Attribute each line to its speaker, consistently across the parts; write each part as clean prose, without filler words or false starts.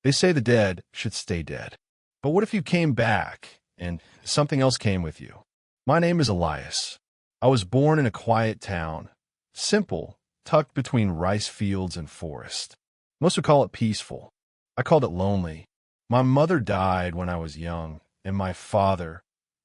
Speaker 1: They say the dead should stay dead. But what if you came back and something else came with you? My name is Elias. I was born in a quiet town, simple, tucked between rice fields and forest. Most would call it peaceful. I called it lonely. My mother died when I was young, and my father,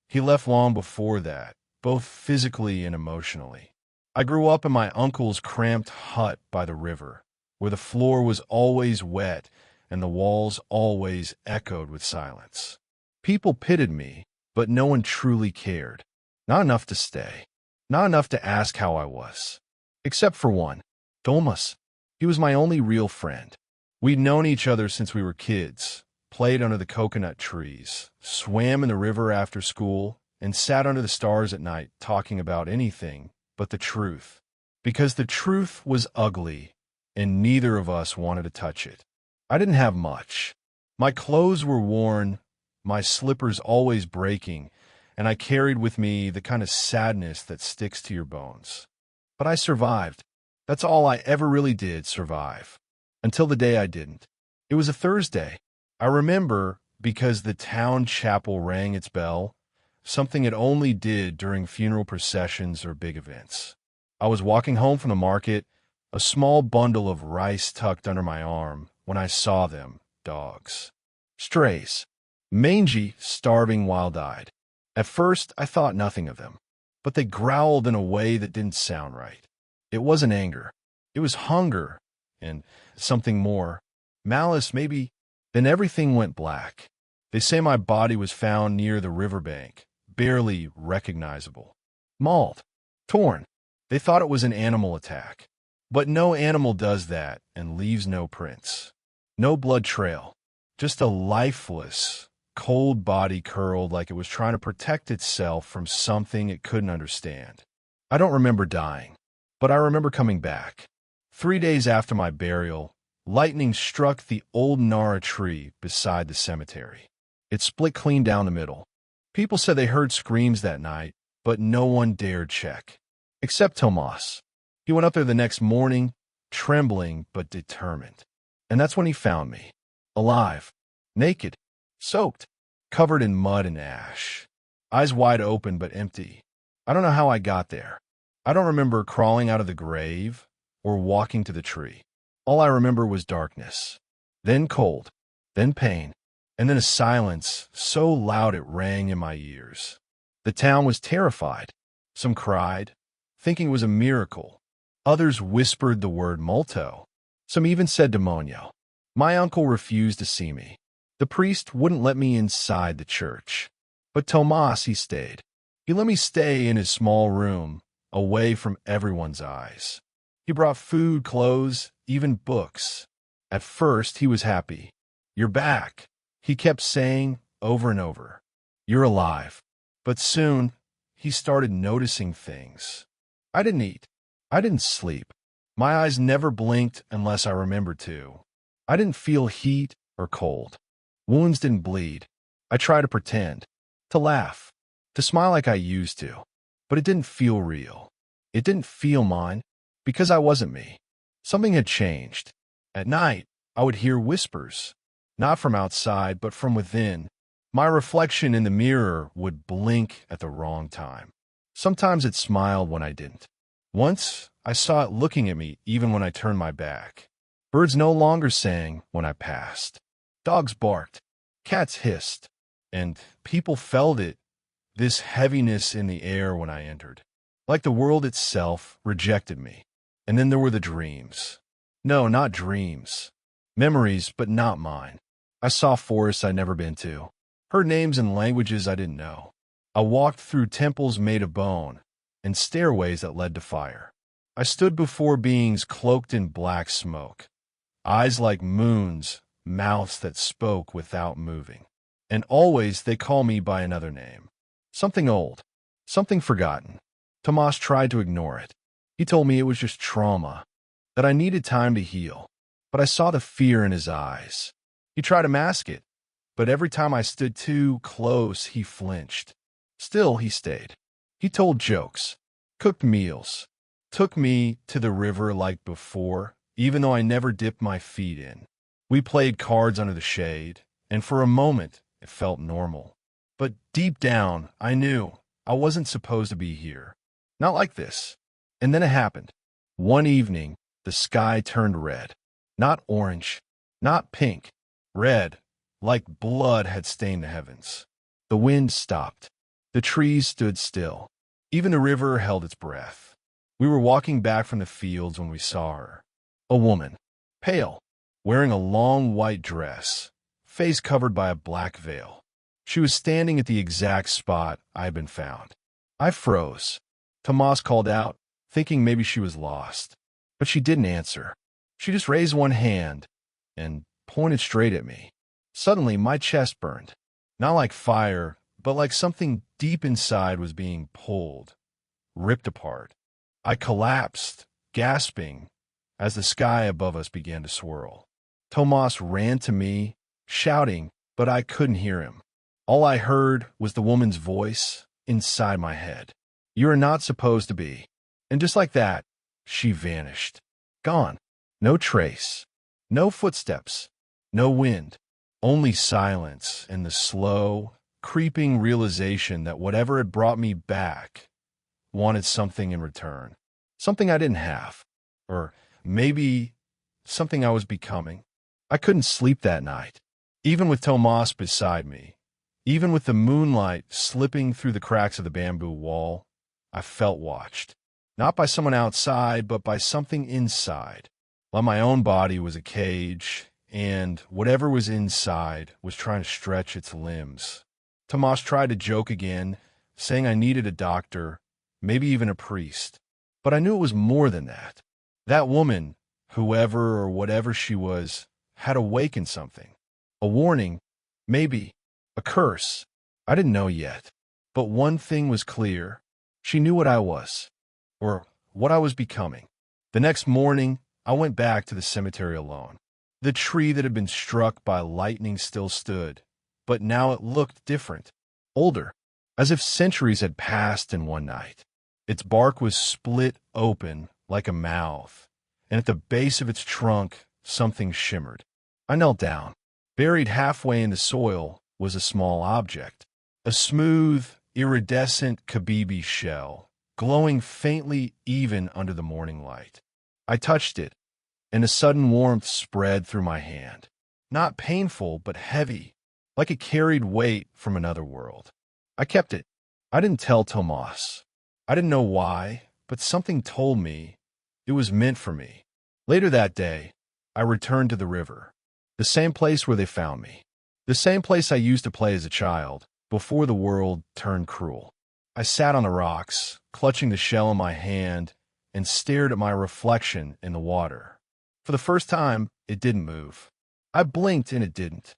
Speaker 1: he left long before that, both physically and emotionally. I grew up in my uncle's cramped hut by the river, where the floor was always wet and the walls always echoed with silence. People pitied me, but no one truly cared. Not enough to stay. Not enough to ask how I was. Except for one, Thomas. He was my only real friend. We'd known each other since we were kids, played under the coconut trees, swam in the river after school, and sat under the stars at night talking about anything but the truth. Because the truth was ugly, and neither of us wanted to touch it. I didn't have much. My clothes were worn, my slippers always breaking, and I carried with me the kind of sadness that sticks to your bones. But I survived. That's all I ever really did, survive. Until the day I didn't. It was a Thursday. I remember because the town chapel rang its bell, something it only did during funeral processions or big events. I was walking home from the market, a small bundle of rice tucked under my arm, when I saw them, dogs. Strays. Mangy, starving wild-eyed. At first, I thought nothing of them, but they growled in a way that didn't sound right. It wasn't anger. It was hunger and something more. Malice, maybe. Then everything went black. They say my body was found near the riverbank, barely recognizable. Mauled. Torn. They thought it was an animal attack. But no animal does that and leaves no prints. No blood trail. Just a lifeless, cold body curled like it was trying to protect itself from something it couldn't understand. I don't remember dying, but I remember coming back. 3 days after my burial, lightning struck the old Nara tree beside the cemetery. It split clean down the middle. People said they heard screams that night, but no one dared check. Except Tomas. He went up there the next morning, trembling but determined. And that's when he found me. Alive. Naked. Soaked. Covered in mud and ash. Eyes wide open but empty. I don't know how I got there. I don't remember crawling out of the grave or walking to the tree. All I remember was darkness. Then cold. Then pain. And then a silence so loud it rang in my ears. The town was terrified. Some cried, thinking it was a miracle. Others whispered the word molto. Some even said demonio. My uncle refused to see me. The priest wouldn't let me inside the church. But Tomas, he stayed. He let me stay in his small room, away from everyone's eyes. He brought food, clothes, even books. At first, he was happy. You're back, he kept saying over and over. You're alive. But soon, he started noticing things. I didn't eat. I didn't sleep. My eyes never blinked unless I remembered to. I didn't feel heat or cold. Wounds didn't bleed. I tried to pretend, to laugh, to smile like I used to, but it didn't feel real. It didn't feel mine, because I wasn't me. Something had changed. At night, I would hear whispers, not from outside, but from within. My reflection in the mirror would blink at the wrong time. Sometimes it smiled when I didn't. Once, I saw it looking at me even when I turned my back. Birds no longer sang when I passed. Dogs barked. Cats hissed. And people felt it, this heaviness in the air when I entered. Like the world itself rejected me. And then there were the dreams. No, not dreams. Memories, but not mine. I saw forests I'd never been to. Heard names in languages I didn't know. I walked through temples made of bone and stairways that led to fire. I stood before beings cloaked in black smoke. Eyes like moons, mouths that spoke without moving. And always they call me by another name. Something old. Something forgotten. Tomas tried to ignore it. He told me it was just trauma, that I needed time to heal. But I saw the fear in his eyes. He tried to mask it, but every time I stood too close, he flinched. Still, he stayed. He told jokes, cooked meals, took me to the river like before, even though I never dipped my feet in. We played cards under the shade, and for a moment it felt normal. But deep down, I knew I wasn't supposed to be here. Not like this. And then it happened. One evening, the sky turned red. Not orange, not pink. Red, like blood had stained the heavens. The wind stopped. The trees stood still. Even the river held its breath. We were walking back from the fields when we saw her. A woman, pale, wearing a long white dress, face covered by a black veil. She was standing at the exact spot I had been found. I froze. Tomas called out, thinking maybe she was lost. But she didn't answer. She just raised one hand and pointed straight at me. Suddenly, my chest burned. Not like fire, but like something deep inside was being pulled, ripped apart. I collapsed, gasping, as the sky above us began to swirl. Tomas ran to me, shouting, but I couldn't hear him. All I heard was the woman's voice inside my head. "You are not supposed to be." And just like that, she vanished. Gone. No trace. No footsteps. No wind. Only silence and the slow, creeping realization that whatever had brought me back wanted something in return. Something I didn't have. Or maybe something I was becoming. I couldn't sleep that night. Even with Tomas beside me, even with the moonlight slipping through the cracks of the bamboo wall, I felt watched. Not by someone outside, but by something inside. Like my own body was a cage, and whatever was inside was trying to stretch its limbs. Tomas tried to joke again, saying I needed a doctor, maybe even a priest. But I knew it was more than that. That woman, whoever or whatever she was, had awakened something. A warning, maybe, a curse. I didn't know yet. But one thing was clear. She knew what I was, or what I was becoming. The next morning, I went back to the cemetery alone. The tree that had been struck by lightning still stood, but now it looked different, older, as if centuries had passed in one night. Its bark was split open like a mouth, and at the base of its trunk, something shimmered. I knelt down. Buried halfway in the soil was a small object, a smooth, iridescent kabibi shell, glowing faintly even under the morning light. I touched it, and a sudden warmth spread through my hand. Not painful, but heavy, like it carried weight from another world. I kept it. I didn't tell Tomas. I didn't know why, but something told me it was meant for me. Later that day, I returned to the river, the same place where they found me, the same place I used to play as a child, before the world turned cruel. I sat on the rocks, clutching the shell in my hand, and stared at my reflection in the water. For the first time, it didn't move. I blinked and it didn't.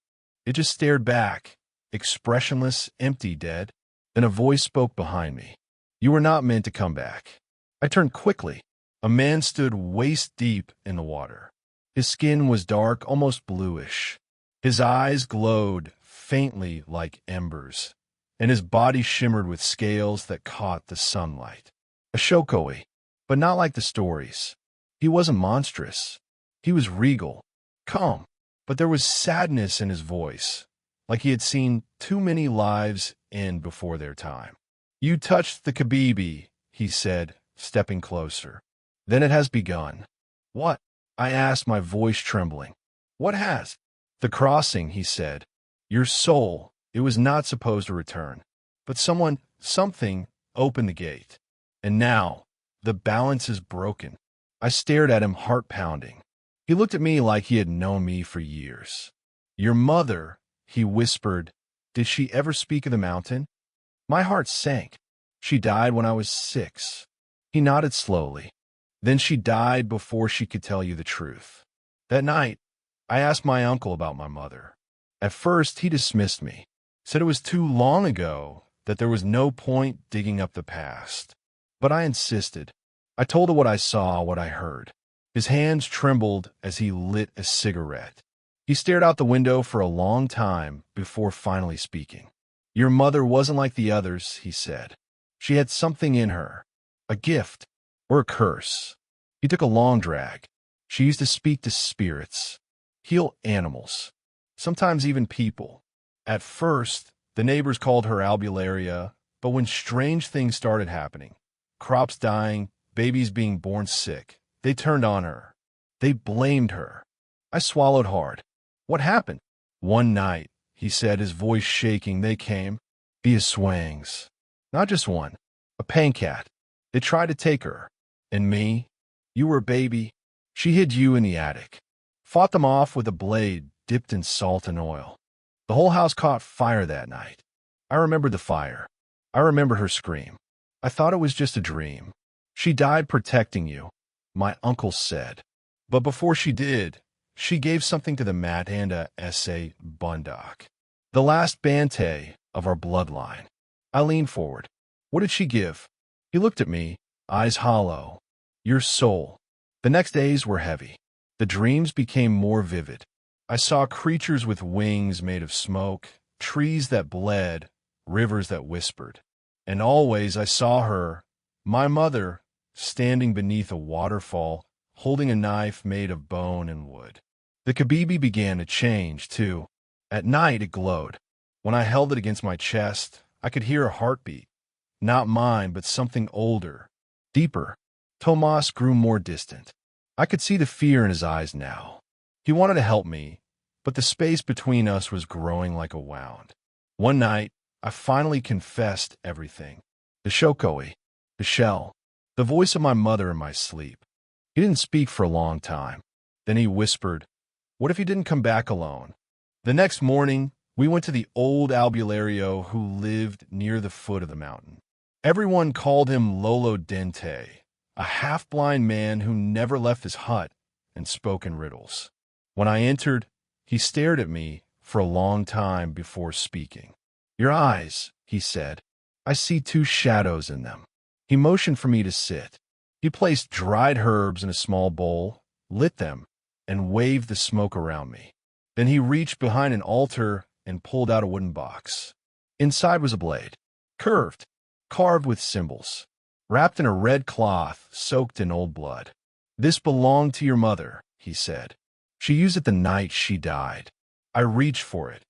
Speaker 1: It just stared back, expressionless, empty, dead. Then a voice spoke behind me. "You were not meant to come back." I turned quickly. A man stood waist deep in the water. His skin was dark, almost bluish. His eyes glowed faintly like embers, and his body shimmered with scales that caught the sunlight. A shokoi, but not like the stories. He wasn't monstrous. He was regal, calm, but there was sadness in his voice, like he had seen too many lives end before their time. "You touched the kabibi," he said, stepping closer. "Then it has begun." "What?" I asked, my voice trembling. "What has?" "The crossing," he said. "Your soul, it was not supposed to return. But something opened the gate. And now, the balance is broken." I stared at him, heart pounding. He looked at me like he had known me for years. "Your mother," he whispered, "did she ever speak of the mountain?" My heart sank. "She died when I was 6. He nodded slowly. "Then she died before she could tell you the truth." That night, I asked my uncle about my mother. At first, he dismissed me, said it was too long ago, that there was no point digging up the past. But I insisted. I told her what I saw, what I heard. His hands trembled as he lit a cigarette. He stared out the window for a long time before finally speaking. "Your mother wasn't like the others," he said. "She had something in her, a gift, or a curse." He took a long drag. "She used to speak to spirits." heal animals, sometimes even people. At first, the neighbors called her Albularia, but when strange things started happening, crops dying, babies being born sick, they turned on her. They blamed her. I swallowed hard. What happened? One night, he said, his voice shaking, they came. The Aswangs. Not just one. A pancat. They tried to take her. And me? You were a baby. She hid you in the attic. Fought them off with a blade dipped in salt and oil. The whole house caught fire that night. I remembered the fire. I remembered her scream. I thought it was just a dream. She died protecting you, my uncle said. But before she did, she gave something to the Matanda S.A. Bundock, the last Bante of our bloodline. I leaned forward. What did she give? He looked at me, eyes hollow. Your soul. The next days were heavy. The dreams became more vivid. I saw creatures with wings made of smoke, trees that bled, rivers that whispered. And always I saw her, my mother, standing beneath a waterfall, holding a knife made of bone and wood. The Kabibi began to change, too. At night it glowed. When I held it against my chest, I could hear a heartbeat. Not mine, but something older, deeper. Tomas grew more distant. I could see the fear in his eyes now. He wanted to help me, but the space between us was growing like a wound. One night, I finally confessed everything. The Shokoi, the shell, the voice of my mother in my sleep. He didn't speak for a long time. Then he whispered, what if he didn't come back alone? The next morning, we went to the old albulario who lived near the foot of the mountain. Everyone called him Lolo Dente, a half-blind man who never left his hut and spoke in riddles. When I entered, he stared at me for a long time before speaking. Your eyes, he said. I see two shadows in them. He motioned for me to sit. He placed dried herbs in a small bowl, lit them, and waved the smoke around me. Then he reached behind an altar and pulled out a wooden box. Inside was a blade, curved, carved with symbols, wrapped in a red cloth soaked in old blood. This belonged to your mother, he said. She used it the night she died. I reached for it,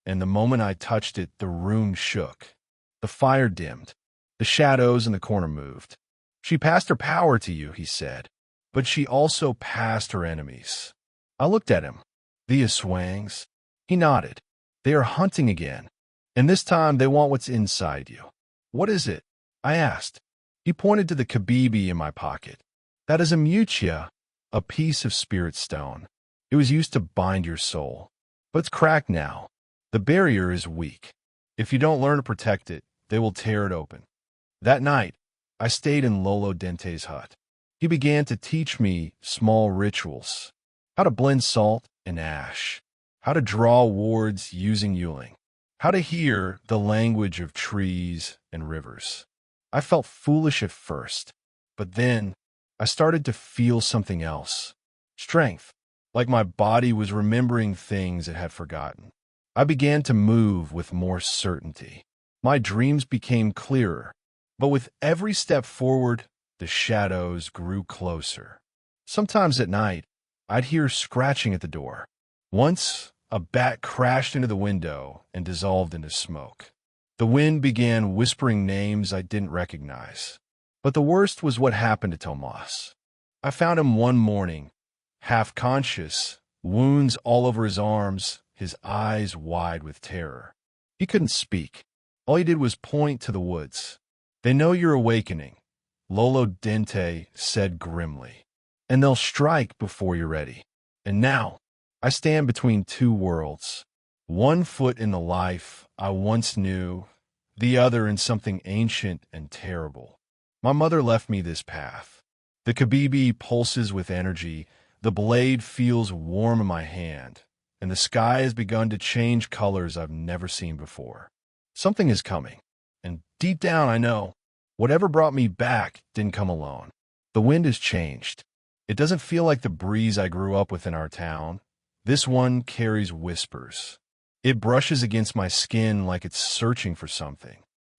Speaker 1: and the moment I touched it, the room shook. The fire dimmed. The shadows in the corner moved. She passed her power to you, he said, but she also passed her enemies. I looked at him. The Aswangs. He nodded. They are hunting again, and this time they want what's inside you. What is it? I asked. He pointed to the Kabibi in my pocket. That is a mutia, a piece of spirit stone. It was used to bind your soul, but it's cracked now. The barrier is weak. If you don't learn to protect it, they will tear it open. That night, I stayed in Lolo Dente's hut. He began to teach me small rituals, how to blend salt and ash, how to draw wards using Yuling, how to hear the language of trees and rivers. I felt foolish at first, but then I started to feel something else. Strength, like my body was remembering things it had forgotten. I began to move with more certainty. My dreams became clearer, but with every step forward, the shadows grew closer. Sometimes at night, I'd hear scratching at the door. Once, a bat crashed into the window and dissolved into smoke. The wind began whispering names I didn't recognize. But the worst was what happened to Tomas. I found him one morning, half conscious, wounds all over his arms, his eyes wide with terror. He couldn't speak. All he did was point to the woods. They know you're awakening, Lolo Dente said grimly, and they'll strike before you're ready. And now, I stand between two worlds, one foot in the life I once knew, the other in something ancient and terrible. My mother left me this path. The Kabibi pulses with energy, the blade feels warm in my hand, and the sky has begun to change colors I've never seen before. Something is coming, and deep down I know, whatever brought me back didn't come alone. The wind has changed. It doesn't feel like the breeze I grew up with in our town. This one carries whispers. It brushes against my skin like it's searching for something,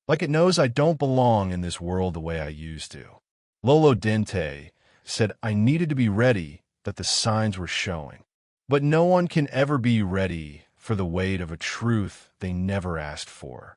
Speaker 1: like it knows I don't belong in this world the way I used to. Lolo Dente said I needed to be ready, that the signs were showing. But no one can ever be ready for the weight of a truth they never asked for,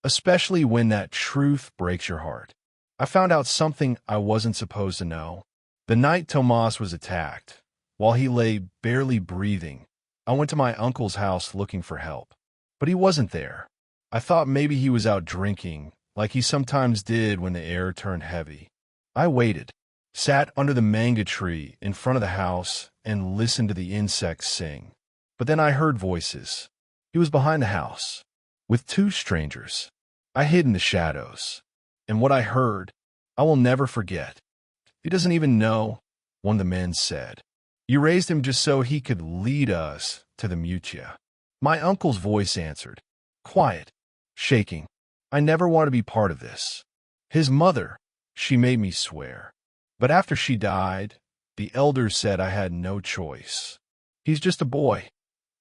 Speaker 1: especially when that truth breaks your heart. I found out something I wasn't supposed to know. The night Tomas was attacked, while he lay barely breathing, I went to my uncle's house looking for help. But he wasn't there. I thought maybe he was out drinking, like he sometimes did when the air turned heavy. I waited, sat under the manga tree in front of the house, and listened to the insects sing. But then I heard voices. He was behind the house, with two strangers. I hid in the shadows, and what I heard, I will never forget. He doesn't even know, one of the men said. You raised him just so he could lead us to the Mutia. My uncle's voice answered, quiet, shaking. I never want to be part of this. His mother, she made me swear. But after she died, the elders said I had no choice. He's just a boy,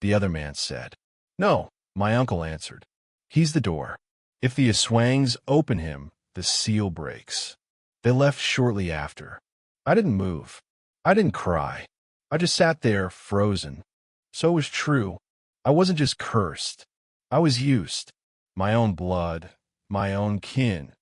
Speaker 1: the other man said. No, my uncle answered. He's the door. If the Aswangs open him, the seal breaks. They left shortly after. I didn't move. I didn't cry. I just sat there, frozen. So it was true. I wasn't just cursed. I was used. My own blood, my own kin.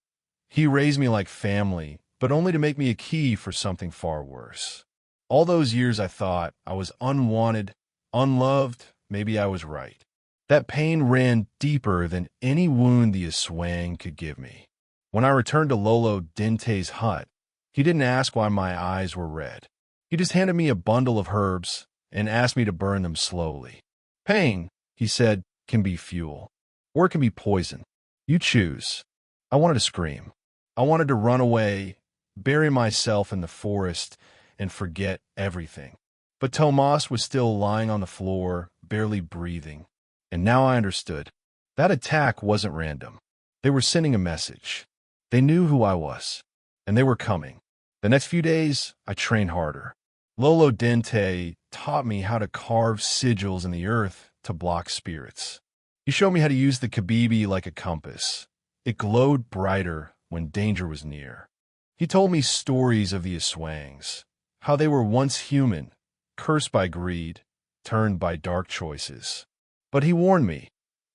Speaker 1: He raised me like family, but only to make me a key for something far worse. All those years I thought I was unwanted, unloved. Maybe I was right. That pain ran deeper than any wound the Aswang could give me. When I returned to Lolo Dente's hut, he didn't ask why my eyes were red. He just handed me a bundle of herbs and asked me to burn them slowly. Pain, he said, can be fuel, or it can be poison. You choose. I wanted to scream. I wanted to run away, bury myself in the forest, and forget everything. But Tomas was still lying on the floor, barely breathing. And now I understood. That attack wasn't random. They were sending a message. They knew who I was, and they were coming. The next few days, I trained harder. Lolo Dente taught me how to carve sigils in the earth to block spirits. He showed me how to use the Kabibi like a compass. It glowed brighter when danger was near. He told me stories of the Aswangs, how they were once human, cursed by greed, turned by dark choices. But he warned me,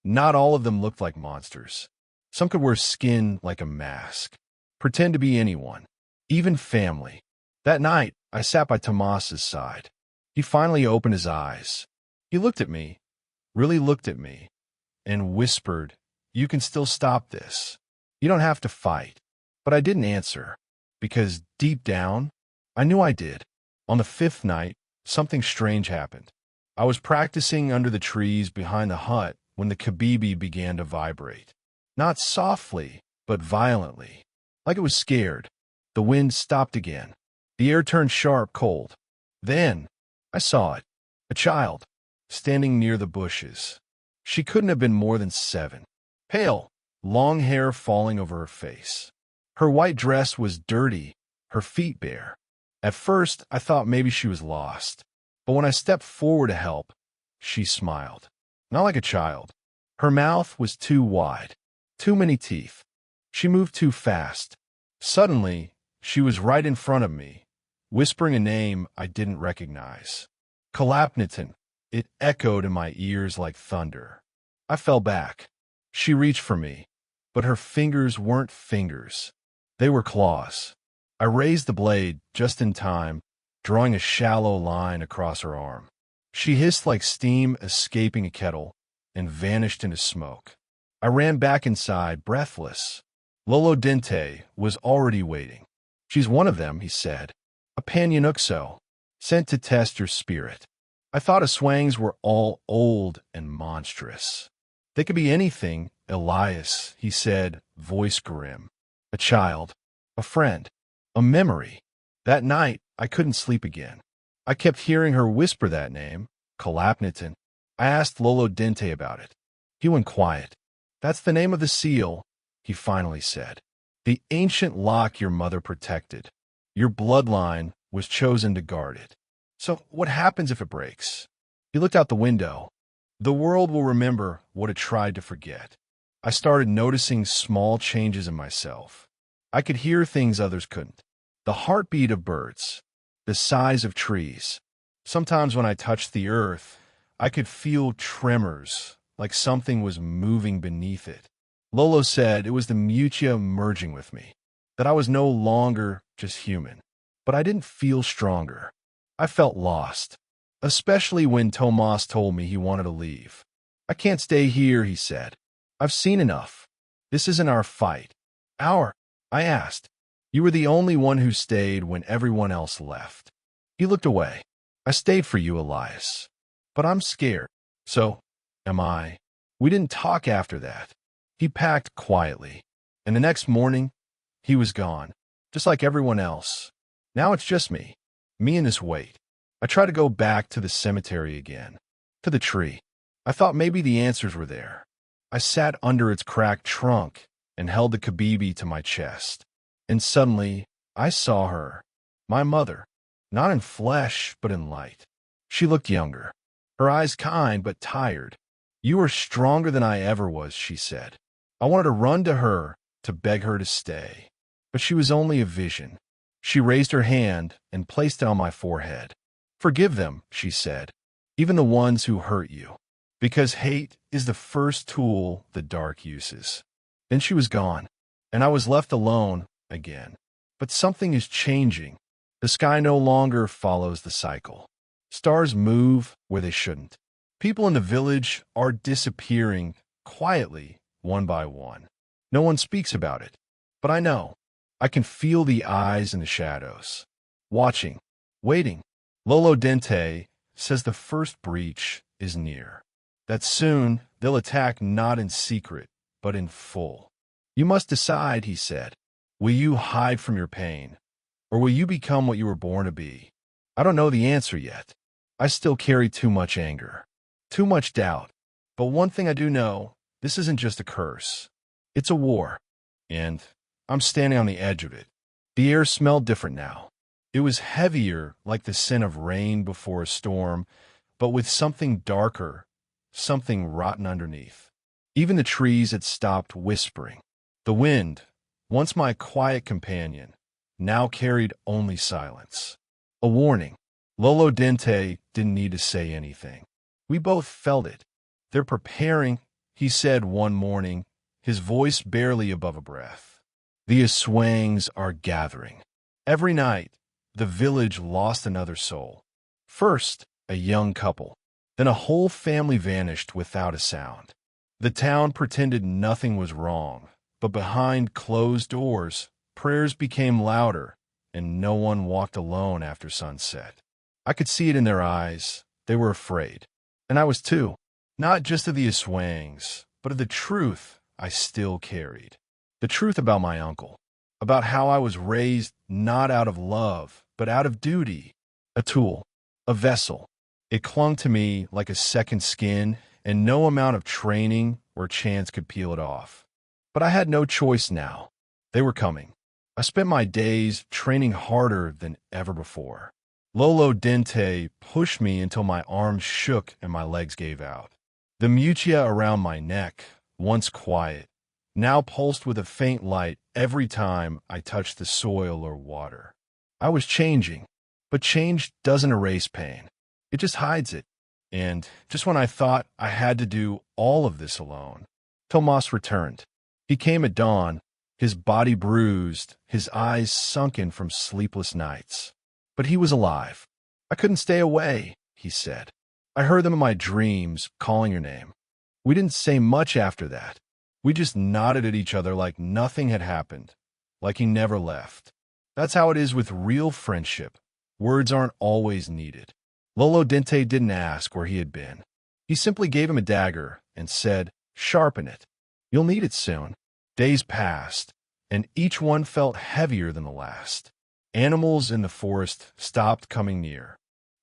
Speaker 1: not all of them looked like monsters. Some could wear skin like a mask, pretend to be anyone, even family. That night, I sat by Tomas's side. He finally opened his eyes. He looked at me, really looked at me, and whispered, "You can still stop this. You don't have to fight." But I didn't answer, because deep down, I knew I did. On the fifth night, something strange happened. I was practicing under the trees behind the hut when the Kabibi began to vibrate. Not softly, but violently, like it was scared. The wind stopped again. The air turned sharp, cold. Then, I saw it. A child, standing near the bushes. She couldn't have been more than 7. Pale, long hair falling over her face. Her white dress was dirty, her feet bare. At first, I thought maybe she was lost. But when I stepped forward to help, she smiled. Not like a child. Her mouth was too wide. Too many teeth. She moved too fast. Suddenly, she was right in front of me, whispering a name I didn't recognize. Kalapnitin. It echoed in my ears like thunder. I fell back. She reached for me, but her fingers weren't fingers. They were claws. I raised the blade just in time, drawing a shallow line across her arm. She hissed like steam escaping a kettle and vanished into smoke. I ran back inside, breathless. Lolo Dente was already waiting. "She's one of them," he said. "A Panyanuxo, sent to test your spirit." I thought Aswangs were all old and monstrous. "They could be anything, Elias," he said, voice grim. "A child, a friend, a memory." That night, I couldn't sleep again. I kept hearing her whisper that name, Kalapnitin. I asked Lolo Dente about it. He went quiet. "That's the name of the seal," he finally said. "The ancient lock your mother protected. Your bloodline was chosen to guard it. So what happens if it breaks?" He looked out the window. "The world will remember what it tried to forget." I started noticing small changes in myself. I could hear things others couldn't. The heartbeat of birds, the size of trees. Sometimes when I touched the earth, I could feel tremors, like something was moving beneath it. Lolo said it was the Mutia merging with me, that I was no longer just human. But I didn't feel stronger. I felt lost, especially when Tomas told me he wanted to leave. I can't stay here, he said. I've seen enough. This isn't our fight. Our? I asked. You were the only one who stayed when everyone else left. He looked away. I stayed for you, Elias. But I'm scared. So, am I. We didn't talk after that. He packed quietly. And the next morning, he was gone, just like everyone else. Now it's just me and this weight. I try to go back to the cemetery again, to the tree. I thought maybe the answers were there. I sat under its cracked trunk and held the Kabibi to my chest. And suddenly, I saw her, my mother, not in flesh, but in light. She looked younger, her eyes kind but tired. You are stronger than I ever was, she said. I wanted to run to her to beg her to stay, but she was only a vision. She raised her hand and placed it on my forehead. Forgive them, she said, even the ones who hurt you, because hate is the first tool the dark uses. Then she was gone, and I was left alone again. But something is changing. The sky no longer follows the cycle. Stars move where they shouldn't. People in the village are disappearing quietly, one by one. No one speaks about it, but I know. I can feel the eyes in the shadows, watching, waiting. Lolo Dente says the first breach is near, that soon they'll attack not in secret, but in full. You must decide, he said. Will you hide from your pain, or will you become what you were born to be? I don't know the answer yet. I still carry too much anger, too much doubt. But one thing I do know, this isn't just a curse. It's a war, and I'm standing on the edge of it. The air smelled different now. It was heavier, like the scent of rain before a storm, but with something darker, something rotten underneath. Even the trees had stopped whispering. The wind, once my quiet companion, now carried only silence. A warning. Lolo Dente didn't need to say anything. We both felt it. They're preparing, he said one morning, his voice barely above a breath. The Aswangs are gathering. Every night, the village lost another soul. First, a young couple. Then a whole family vanished without a sound. The town pretended nothing was wrong, but behind closed doors, prayers became louder, and no one walked alone after sunset. I could see it in their eyes. They were afraid. And I was too. Not just of the Aswangs, but of the truth I still carried. The truth about my uncle, about how I was raised not out of love, but out of duty, a tool, a vessel. It clung to me like a second skin, and no amount of training or chance could peel it off. But I had no choice now. They were coming. I spent my days training harder than ever before. Lolo Dente pushed me until my arms shook and my legs gave out. The mutia around my neck, once quiet, now pulsed with a faint light every time I touched the soil or water. I was changing, but change doesn't erase pain. It just hides it. And just when I thought I had to do all of this alone, Tomas returned. He came at dawn, his body bruised, his eyes sunken from sleepless nights. But he was alive. I couldn't stay away, he said. I heard them in my dreams, calling your name. We didn't say much after that. We just nodded at each other like nothing had happened, like he never left. That's how it is with real friendship. Words aren't always needed. Lolo Dente didn't ask where he had been. He simply gave him a dagger and said, "Sharpen it. You'll need it soon." Days passed, and each one felt heavier than the last. Animals in the forest stopped coming near.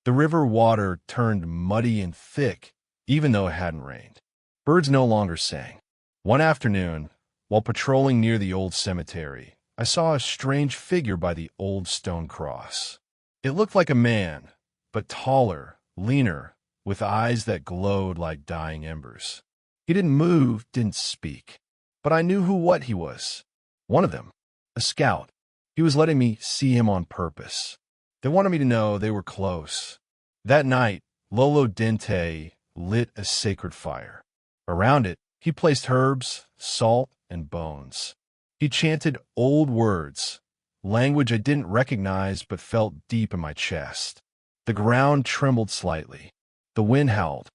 Speaker 1: The river water turned muddy and thick, even though it hadn't rained. Birds no longer sang. One afternoon, while patrolling near the old cemetery, I saw a strange figure by the old stone cross. It looked like a man, but taller, leaner, with eyes that glowed like dying embers. He didn't move, didn't speak, but I knew what he was. One of them, a scout. He was letting me see him on purpose. They wanted me to know they were close. That night, Lolo Dente lit a sacred fire. Around it, he placed herbs, salt, and bones. He chanted old words, language I didn't recognize but felt deep in my chest. The ground trembled slightly. The wind howled.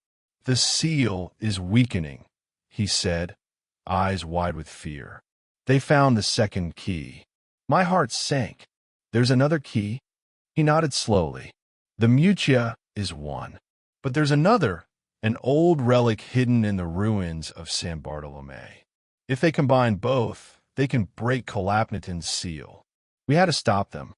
Speaker 1: "The seal is weakening," he said, eyes wide with fear. "They found the second key." My heart sank. "There's another key?" He nodded slowly. "The Mutia is one. But there's another, an old relic hidden in the ruins of San Bartolome. If they combine both, they can break Kolapnitin's seal." We had to stop them.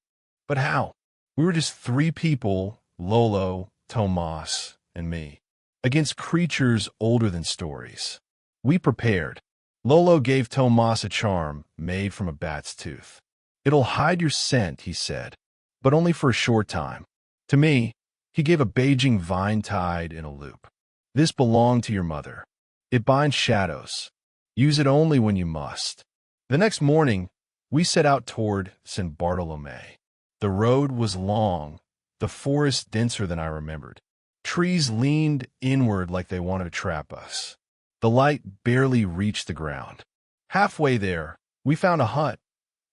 Speaker 1: But how? We were just three people, Lolo, Tomas, and me, against creatures older than stories. We prepared. Lolo gave Tomas a charm made from a bat's tooth. "It'll hide your scent," he said, "but only for a short time." To me, he gave a Beijing vine tied in a loop. "This belonged to your mother. It binds shadows. Use it only when you must." The next morning, we set out toward San Bartolome. The road was long, the forest denser than I remembered. Trees leaned inward like they wanted to trap us. The light barely reached the ground. Halfway there, we found a hut,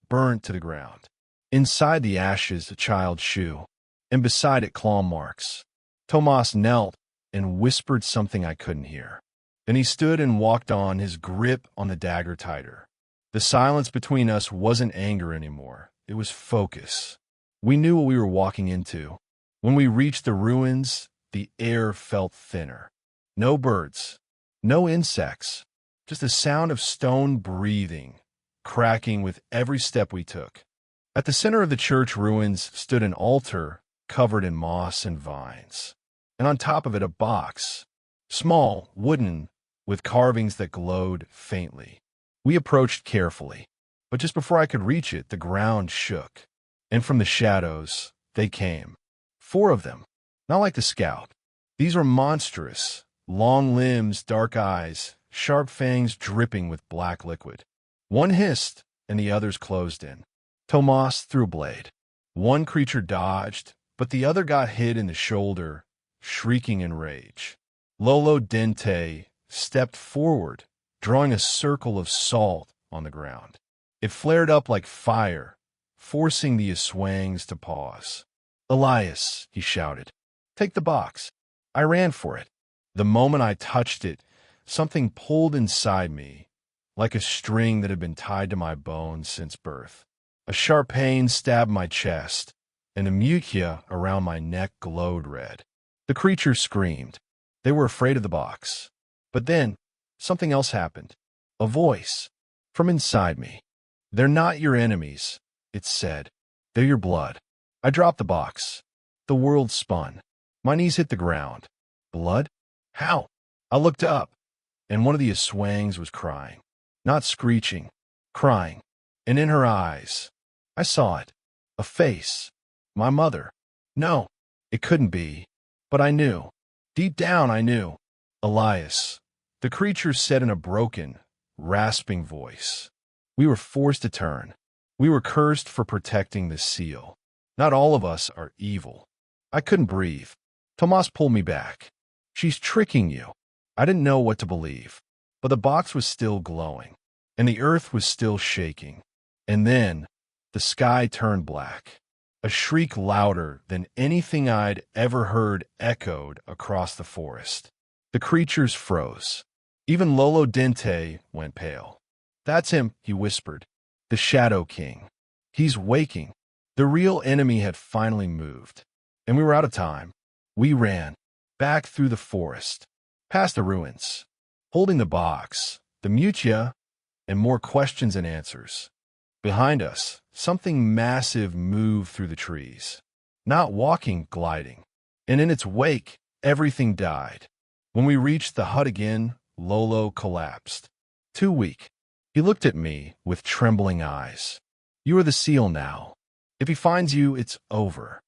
Speaker 1: burnt to the ground. Inside the ashes, a child's shoe, and beside it claw marks. Tomas knelt and whispered something I couldn't hear. Then he stood and walked on, his grip on the dagger tighter. The silence between us wasn't anger anymore. It was focus. We knew what we were walking into. When we reached the ruins, the air felt thinner. No birds, no insects, just the sound of stone breathing, cracking with every step we took. At the center of the church ruins stood an altar covered in moss and vines, and on top of it a box, small, wooden, with carvings that glowed faintly. We approached carefully, but just before I could reach it, the ground shook, and from the shadows, they came. 4 of them, not like the scout. These were monstrous, long limbs, dark eyes, sharp fangs dripping with black liquid. One hissed, and the others closed in. Tomas threw a blade. One creature dodged, but the other got hit in the shoulder, shrieking in rage. Lolo Dente stepped forward, drawing a circle of salt on the ground. It flared up like fire, forcing the Aswangs to pause. "Elias," he shouted, "take the box." I ran for it. The moment I touched it, something pulled inside me, like a string that had been tied to my bones since birth. A sharp pain stabbed my chest, and the mucia around my neck glowed red. The creatures screamed. They were afraid of the box. But then, something else happened. A voice from inside me. "They're not your enemies," it said. "They're your blood." I dropped the box. The world spun. My knees hit the ground. Blood? How? I looked up, and one of the Aswangs was crying. Not screeching, crying. And in her eyes, I saw it. A face. My mother. No, it couldn't be. But I knew. Deep down I knew. "Elias," the creature said in a broken, rasping voice. We were forced to turn. We were cursed for protecting the seal. Not all of us are evil. I couldn't breathe. Tomas pulled me back. "She's tricking you." I didn't know what to believe, but the box was still glowing, and the earth was still shaking. And then, the sky turned black. A shriek louder than anything I'd ever heard echoed across the forest. The creatures froze. Even Lolo Dente went pale. "That's him," he whispered. "The Shadow King. He's waking." The real enemy had finally moved, and we were out of time. We ran, back through the forest, past the ruins, holding the box, the mutia, and more questions and answers. Behind us, something massive moved through the trees. Not walking, gliding. And in its wake, everything died. When we reached the hut again, Lolo collapsed. Too weak. He looked at me with trembling eyes. "You are the seal now. If he finds you, it's over."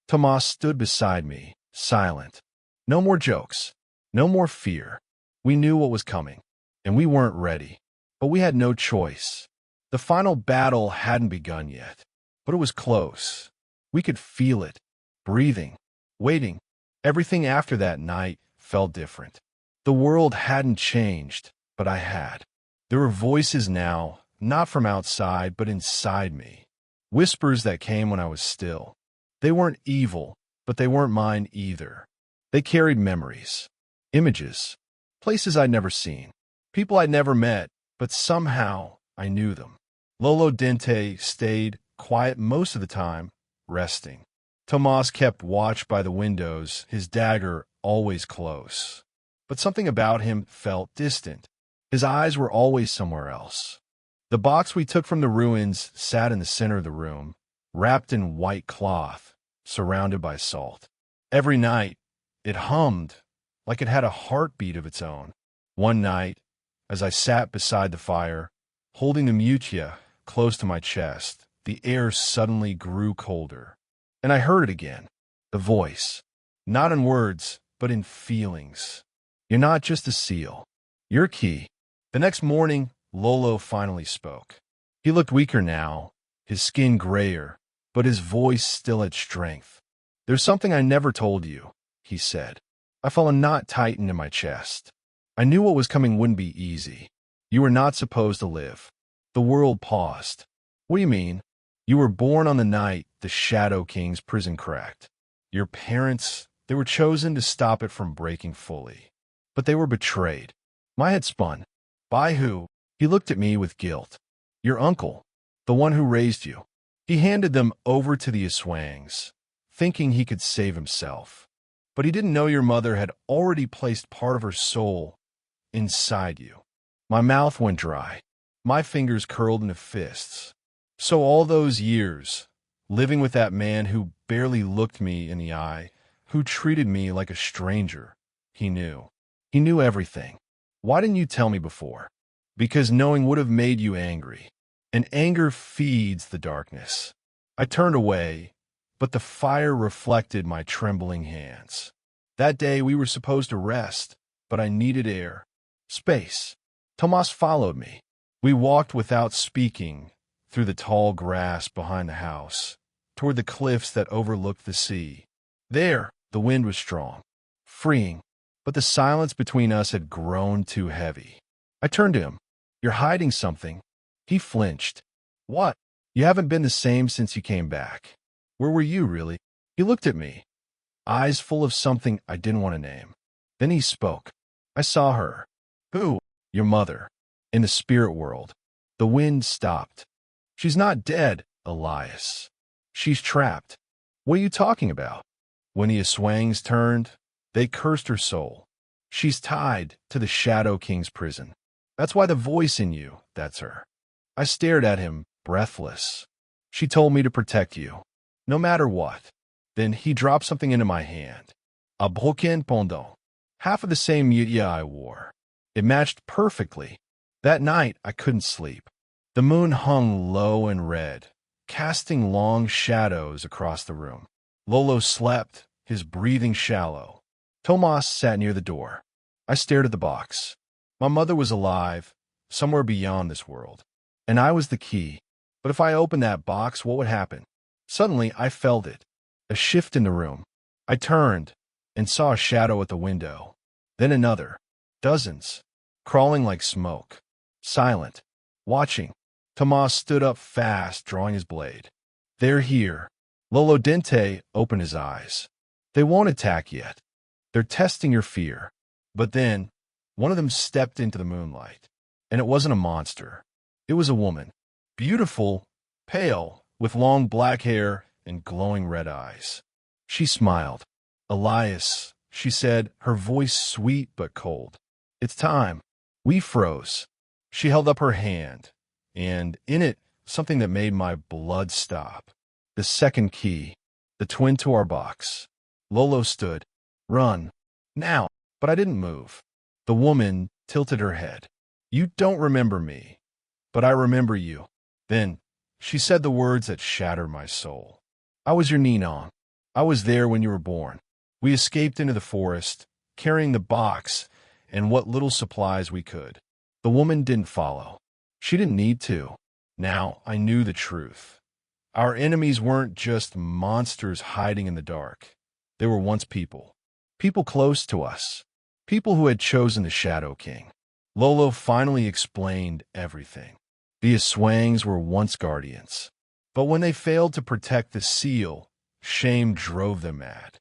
Speaker 1: Tomas stood beside me, silent. No more jokes. No more fear. We knew what was coming, and we weren't ready. But we had no choice. The final battle hadn't begun yet, but it was close. We could feel it, breathing, waiting. Everything after that night felt different. The world hadn't changed, but I had. There were voices now, not from outside, but inside me. Whispers that came when I was still. They weren't evil, but they weren't mine either. They carried memories, images, places I'd never seen, people I'd never met, but somehow I knew them. Lolo Dente stayed quiet most of the time, resting. Tomas kept watch by the windows, his dagger always close. But something about him felt distant. His eyes were always somewhere else. The box we took from the ruins sat in the center of the room, wrapped in white cloth, surrounded by salt. Every night, it hummed like it had a heartbeat of its own. One night, as I sat beside the fire, holding the mutia close to my chest, the air suddenly grew colder. And I heard it again, the voice, not in words, but in feelings. You're not just a seal. You're key. The next morning, Lolo finally spoke. He looked weaker now, his skin grayer, but his voice still had strength. There's something I never told you, he said. I felt a knot tighten in my chest. I knew what was coming wouldn't be easy. You were not supposed to live. The world paused. What do you mean? You were born on the night the Shadow King's prison cracked. Your parents, they were chosen to stop it from breaking fully. But they were betrayed. My head spun. By who? He looked at me with guilt. Your uncle, the one who raised you. He handed them over to the Aswangs, thinking he could save himself. But he didn't know your mother had already placed part of her soul inside you. My mouth went dry. My fingers curled into fists. So all those years, living with that man who barely looked me in the eye, who treated me like a stranger, he knew. He knew everything. Why didn't you tell me before? Because knowing would have made you angry. And anger feeds the darkness. I turned away, but the fire reflected my trembling hands. That day we were supposed to rest, but I needed air. Space. Tomas followed me. We walked without speaking through the tall grass behind the house, toward the cliffs that overlooked the sea. There, the wind was strong, freeing, but the silence between us had grown too heavy. I turned to him. You're hiding something. He flinched. What? You haven't been the same since you came back. Where were you, really? He looked at me, eyes full of something I didn't want to name. Then he spoke. I saw her. Who? Your mother. In the spirit world. The wind stopped. She's not dead, Elias. She's trapped. What are you talking about? When the Aswangs turned, they cursed her soul. She's tied to the Shadow King's prison. That's why the voice in you, that's her. I stared at him, breathless. She told me to protect you, no matter what. Then he dropped something into my hand. A broken pendant. Half of the same mutia I wore. It matched perfectly. That night, I couldn't sleep. The moon hung low and red, casting long shadows across the room. Lolo slept, his breathing shallow. Tomas sat near the door. I stared at the box. My mother was alive, somewhere beyond this world. And I was the key. But if I opened that box, what would happen? Suddenly, I felt it. A shift in the room. I turned and saw a shadow at the window. Then another. Dozens. Crawling like smoke. Silent. Watching. Tomas stood up fast, drawing his blade. They're here. Lolo Dente opened his eyes. They won't attack yet. They're testing your fear. But then, one of them stepped into the moonlight. And it wasn't a monster. It was a woman. Beautiful, pale, with long black hair and glowing red eyes. She smiled. Elias, she said, her voice sweet but cold. It's time. We froze. She held up her hand, and in it, something that made my blood stop. The second key, the twin to our box. Lolo stood. Run. Now. But I didn't move. The woman tilted her head. You don't remember me, but I remember you. Then, she said the words that shattered my soul. I was your Ninon. I was there when you were born. We escaped into the forest, carrying the box and what little supplies we could. The woman didn't follow. She didn't need to. Now I knew the truth. Our enemies weren't just monsters hiding in the dark. They were once people. People close to us, people who had chosen the Shadow King. Lolo finally explained everything. The Aswangs were once guardians, but when they failed to protect the seal, shame drove them mad.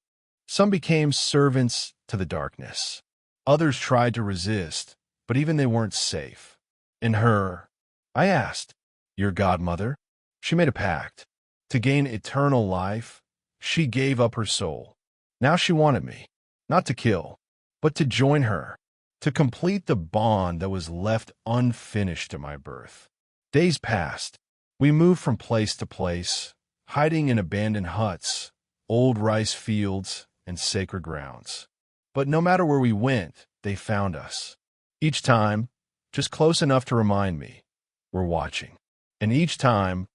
Speaker 1: Some became servants to the darkness. Others tried to resist, but even they weren't safe. In her, I asked, "Your godmother?" She made a pact. To gain eternal life, she gave up her soul. Now she wanted me, not to kill, but to join her, to complete the bond that was left unfinished at my birth. Days passed. We moved from place to place, hiding in abandoned huts, old rice fields, and sacred grounds. But no matter where we went, they found us. Each time, just close enough to remind me, we're watching. And each time,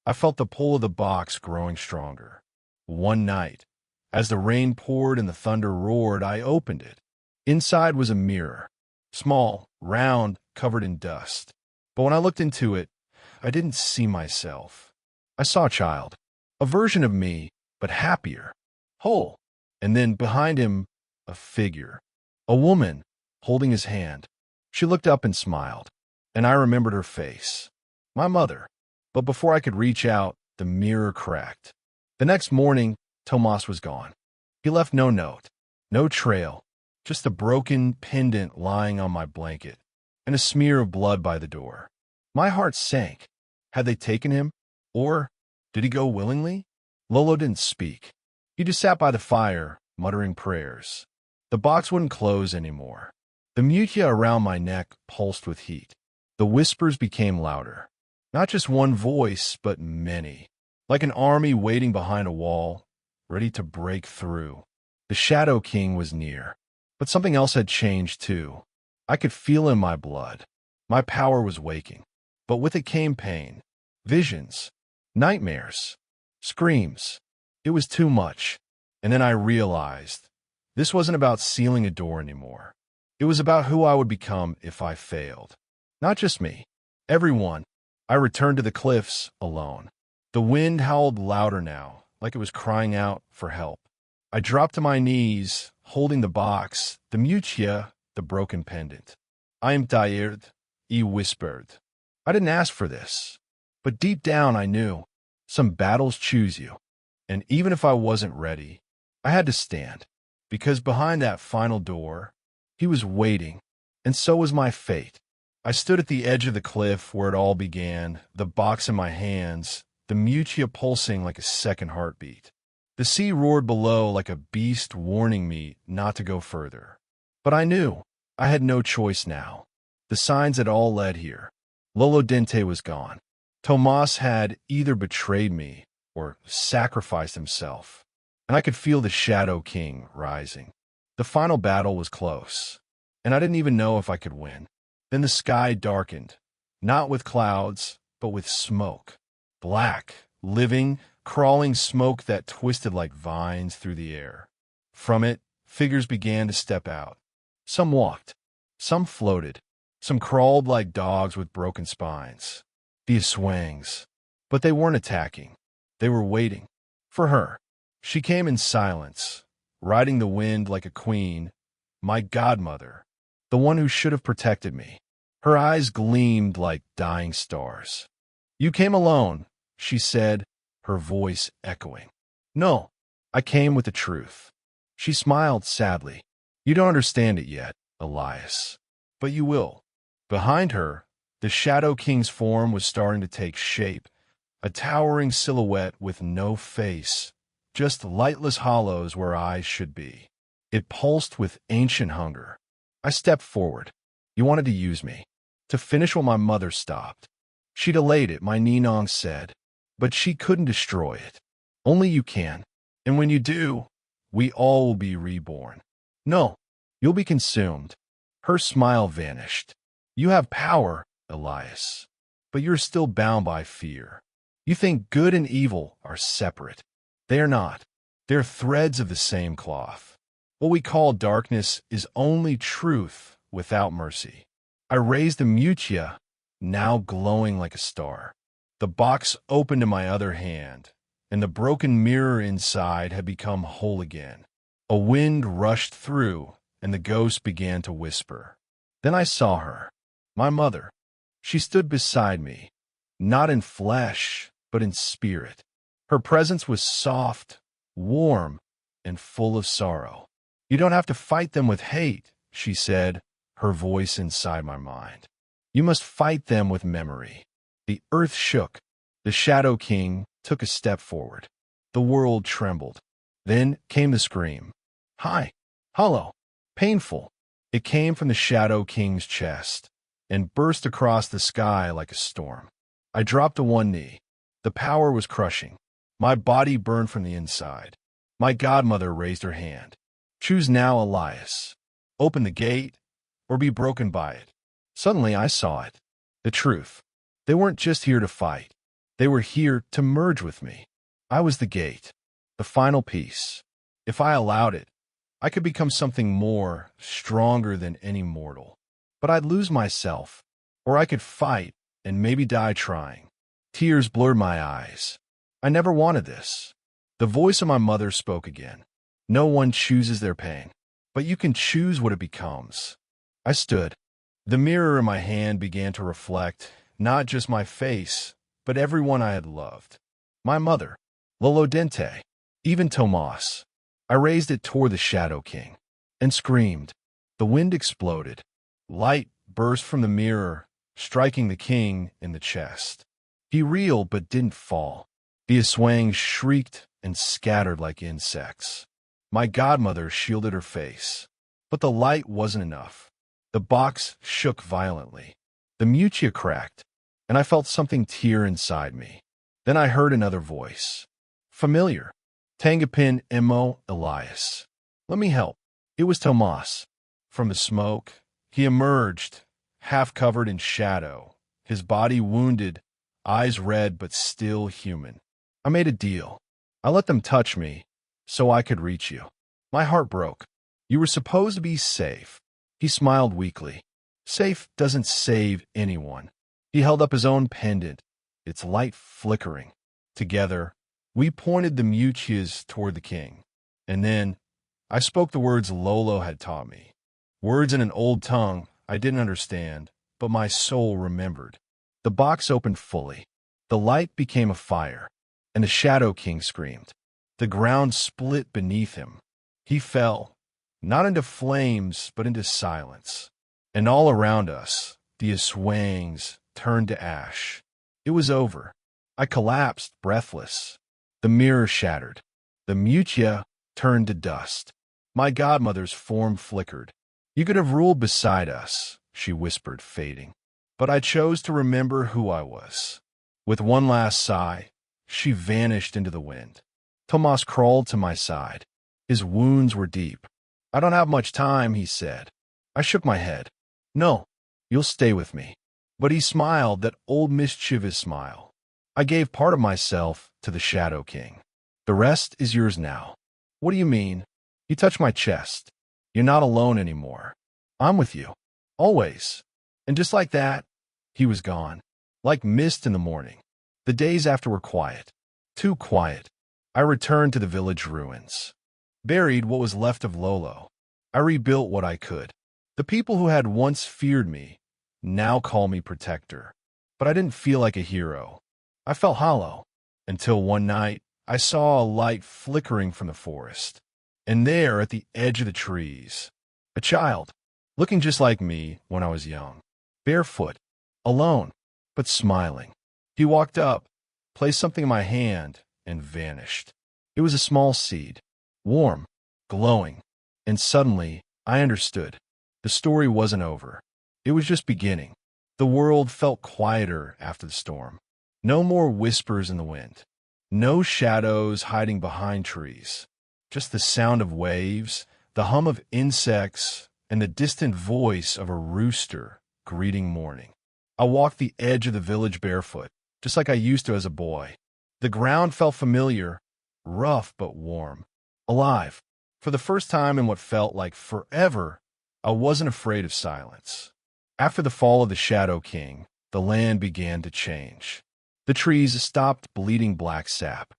Speaker 1: I felt the pull of the box growing stronger. One night, as the rain poured and the thunder roared, I opened it. Inside was a mirror, small, round, covered in dust. But when I looked into it, I didn't see myself. I saw a child, a version of me, but happier, whole. And then behind him, a figure, a woman, holding his hand. She looked up and smiled, and I remembered her face. My mother. But before I could reach out, the mirror cracked. The next morning, Tomas was gone. He left no note, no trail, just a broken pendant lying on my blanket, and a smear of blood by the door. My heart sank. Had they taken him? Or did he go willingly? Lolo didn't speak. He just sat by the fire, muttering prayers. The box wouldn't close anymore. The mutia around my neck pulsed with heat. The whispers became louder. Not just one voice, but many. Like an army waiting behind a wall, ready to break through. The Shadow King was near. But something else had changed too. I could feel in my blood. My power was waking. But with it came pain. Visions. Nightmares. Screams. It was too much. And then I realized this wasn't about sealing a door anymore. It was about who I would become if I failed. Not just me. Everyone. I returned to the cliffs alone. The wind howled louder now, like it was crying out for help. I dropped to my knees, holding the box, the mutia, the broken pendant. "I am tired," he whispered. I didn't ask for this, but deep down I knew. Some battles choose you. And even if I wasn't ready, I had to stand, because behind that final door, he was waiting, and so was my fate. I stood at the edge of the cliff where it all began, the box in my hands, the mutia pulsing like a second heartbeat. The sea roared below like a beast warning me not to go further. But I knew I had no choice now. The signs had all led here. Lolo Dente was gone. Tomas had either betrayed me or sacrificed himself, and I could feel the Shadow King rising. The final battle was close, and I didn't even know if I could win. Then the sky darkened, not with clouds, but with smoke. Black, living, crawling smoke that twisted like vines through the air. From it, figures began to step out. Some walked, some floated, some crawled like dogs with broken spines. The Aswangs. But they weren't attacking. They were waiting. For her. She came in silence, riding the wind like a queen, my godmother, the one who should have protected me. Her eyes gleamed like dying stars. "You came alone," she said, her voice echoing. "No, I came with the truth." She smiled sadly. "You don't understand it yet, Elias, but you will." Behind her, the Shadow King's form was starting to take shape, a towering silhouette with no face, just lightless hollows where eyes should be. It pulsed with ancient hunger. I stepped forward. "You wanted to use me, to finish what my mother stopped." She delayed it, my Ninong said, "but she couldn't destroy it. Only you can. And when you do, we all will be reborn." "No, you'll be consumed." Her smile vanished. "You have power, Elias, but you're still bound by fear. You think good and evil are separate. They are not. They're threads of the same cloth. What we call darkness is only truth without mercy." I raised the mutia, now glowing like a star. The box opened in my other hand, and the broken mirror inside had become whole again. A wind rushed through, and the ghost began to whisper. Then I saw her, my mother. She stood beside me, not in flesh, but in spirit. Her presence was soft, warm, and full of sorrow. "You don't have to fight them with hate," she said, her voice inside my mind. "You must fight them with memory." The earth shook. The Shadow King took a step forward. The world trembled. Then came the scream. High, hollow, painful. It came from the Shadow King's chest and burst across the sky like a storm. I dropped to one knee. The power was crushing. My body burned from the inside. My godmother raised her hand. "Choose now, Elias. Open the gate or be broken by it." Suddenly I saw it. The truth. They weren't just here to fight. They were here to merge with me. I was the gate, the final piece. If I allowed it, I could become something more, stronger than any mortal. But I'd lose myself, or I could fight and maybe die trying. Tears blurred my eyes. I never wanted this. The voice of my mother spoke again. "No one chooses their pain, but you can choose what it becomes." I stood. The mirror in my hand began to reflect not just my face, but everyone I had loved. My mother, Lolodente, even Tomas. I raised it toward the Shadow King and screamed. The wind exploded. Light burst from the mirror, striking the king in the chest. He reeled but didn't fall. The Aswang shrieked and scattered like insects. My godmother shielded her face. But the light wasn't enough. The box shook violently. The mutia cracked, and I felt something tear inside me. Then I heard another voice. Familiar. Tangapin Emo Elias. "Let me help." It was Tomas. From the smoke, he emerged, half covered in shadow, his body wounded, eyes red but still human. "I made a deal. I let them touch me, so I could reach you. My heart broke. You were supposed to be safe." He smiled weakly. "Safe doesn't save anyone." He held up his own pendant, its light flickering. Together, we pointed the mutias toward the king. And then, I spoke the words Lolo had taught me. Words in an old tongue I didn't understand, but my soul remembered. The box opened fully. The light became a fire, and the Shadow King screamed. The ground split beneath him. He fell, not into flames, but into silence. And all around us, the Aswangs turned to ash. It was over. I collapsed, breathless. The mirror shattered. The mutia turned to dust. My godmother's form flickered. "You could have ruled beside us," she whispered, fading. But I chose to remember who I was. With one last sigh, she vanished into the wind. Tomas crawled to my side. His wounds were deep. "I don't have much time," he said. I shook my head. "No, you'll stay with me." But he smiled, that old mischievous smile. "I gave part of myself to the Shadow King. The rest is yours now." "What do you mean?" He touched my chest. "You're not alone anymore. I'm with you. Always." And just like that, he was gone. Like mist in the morning. The days after were quiet. Too quiet. I returned to the village ruins. Buried what was left of Lolo. I rebuilt what I could. The people who had once feared me now call me protector. But I didn't feel like a hero. I felt hollow, until one night I saw a light flickering from the forest. And there, at the edge of the trees, a child, looking just like me when I was young, barefoot, alone, but smiling. He walked up, placed something in my hand, and vanished. It was a small seed, warm, glowing, and suddenly I understood. The story wasn't over. It was just beginning. The world felt quieter after the storm. No more whispers in the wind. No shadows hiding behind trees. Just the sound of waves, the hum of insects, and the distant voice of a rooster greeting morning. I walked the edge of the village barefoot, just like I used to as a boy. The ground felt familiar, rough but warm, alive. For the first time in what felt like forever, I wasn't afraid of silence. After the fall of the Shadow King, the land began to change. The trees stopped bleeding black sap.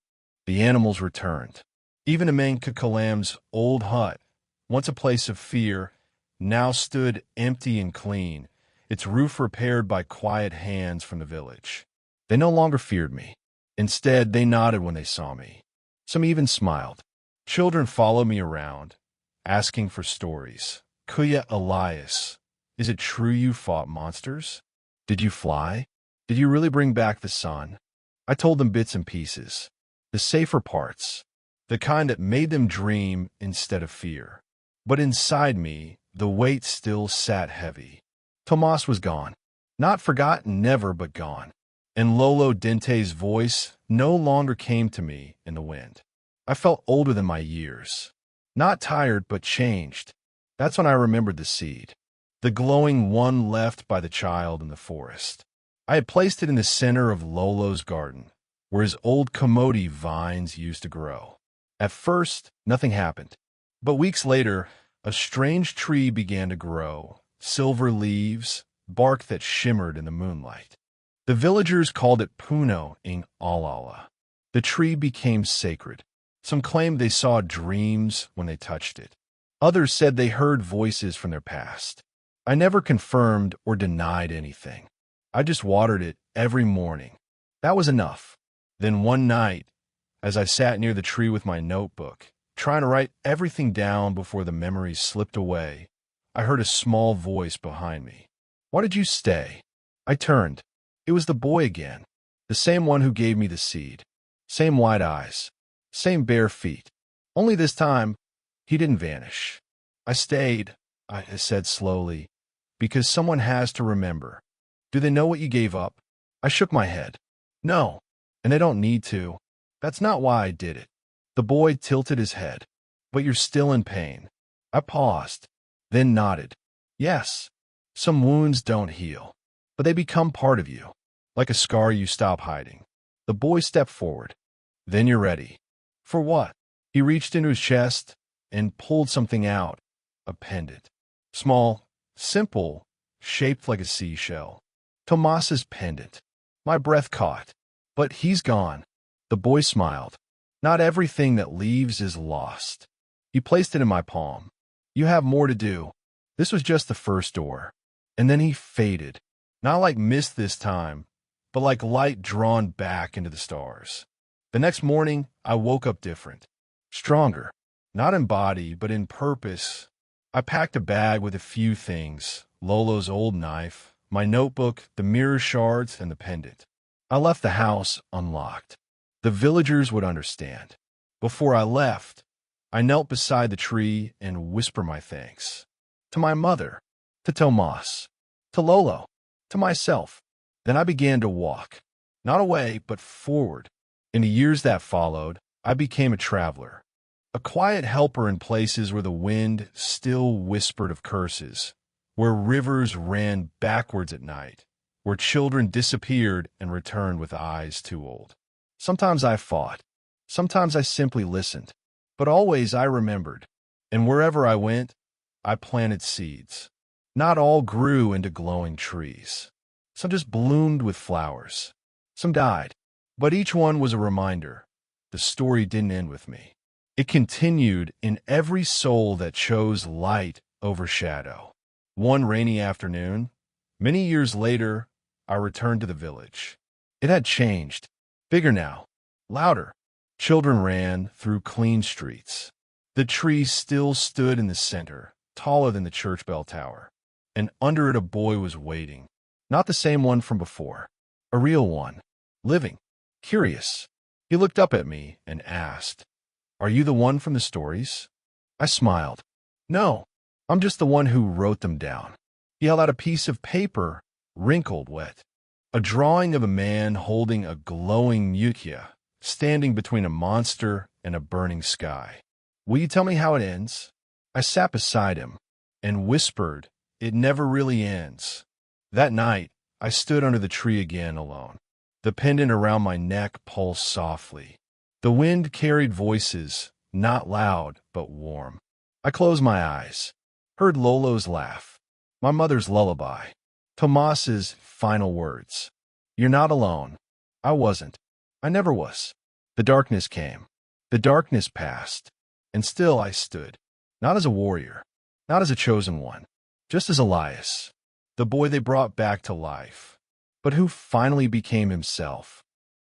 Speaker 1: The animals returned. Even Amenkakalam's old hut, once a place of fear, now stood empty and clean, its roof repaired by quiet hands from the village. They no longer feared me. Instead, they nodded when they saw me. Some even smiled. Children followed me around, asking for stories. Kuya Elias, is it true you fought monsters? Did you fly? Did you really bring back the sun? I told them bits and pieces. The safer parts. The kind that made them dream instead of fear. But inside me, the weight still sat heavy. Tomas was gone. Not forgotten, never, but gone. And Lolo Dente's voice no longer came to me in the wind. I felt older than my years. Not tired, but changed. That's when I remembered the seed. The glowing one left by the child in the forest. I had placed it in the center of Lolo's garden, where his old commodity vines used to grow. At first, nothing happened. But weeks later, a strange tree began to grow, silver leaves, bark that shimmered in the moonlight. The villagers called it Puno in Alala. The tree became sacred. Some claimed they saw dreams when they touched it. Others said they heard voices from their past. I never confirmed or denied anything. I just watered it every morning. That was enough. Then one night, as I sat near the tree with my notebook, trying to write everything down before the memories slipped away, I heard a small voice behind me. Why did you stay? I turned. It was the boy again, the same one who gave me the seed. Same wide eyes, same bare feet. Only this time, he didn't vanish. I stayed, I said slowly, because someone has to remember. Do they know what you gave up? I shook my head. No, and they don't need to. That's not why I did it. The boy tilted his head. But you're still in pain. I paused, then nodded. Yes, some wounds don't heal, but they become part of you, like a scar you stop hiding. The boy stepped forward. Then you're ready. For what? He reached into his chest and pulled something out, a pendant. Small, simple, shaped like a seashell. Tomas's pendant. My breath caught. But he's gone. The boy smiled. Not everything that leaves is lost. He placed it in my palm. You have more to do. This was just the first door. And then he faded. Not like mist this time, but like light drawn back into the stars. The next morning, I woke up different. Stronger. Not in body, but in purpose. I packed a bag with a few things. Lolo's old knife, my notebook, the mirror shards, and the pendant. I left the house unlocked. The villagers would understand. Before I left, I knelt beside the tree and whispered my thanks. To my mother, to Tomas, to Lolo, to myself. Then I began to walk. Not away, but forward. In the years that followed, I became a traveler. A quiet helper in places where the wind still whispered of curses, where rivers ran backwards at night, where children disappeared and returned with eyes too old. Sometimes I fought. Sometimes I simply listened. But always I remembered. And wherever I went, I planted seeds. Not all grew into glowing trees. Some just bloomed with flowers. Some died. But each one was a reminder. The story didn't end with me. It continued in every soul that chose light over shadow. One rainy afternoon, many years later, I returned to the village. It had changed. Bigger now. Louder. Children ran through clean streets. The tree still stood in the center, taller than the church bell tower. And under it a boy was waiting. Not the same one from before. A real one. Living. Curious. He looked up at me and asked, "Are you the one from the stories?" I smiled. "No, I'm just the one who wrote them down." He held out a piece of paper, wrinkled wet. A drawing of a man holding a glowing mukia, standing between a monster and a burning sky. "Will you tell me how it ends?" I sat beside him and whispered, "It never really ends." That night, I stood under the tree again alone. The pendant around my neck pulsed softly. The wind carried voices, not loud, but warm. I closed my eyes, heard Lolo's laugh, my mother's lullaby, Tomas's final words. "You're not alone." I wasn't. I never was. The darkness came. The darkness passed, and still I stood, not as a warrior, not as a chosen one, just as Elias, the boy they brought back to life, but who finally became himself.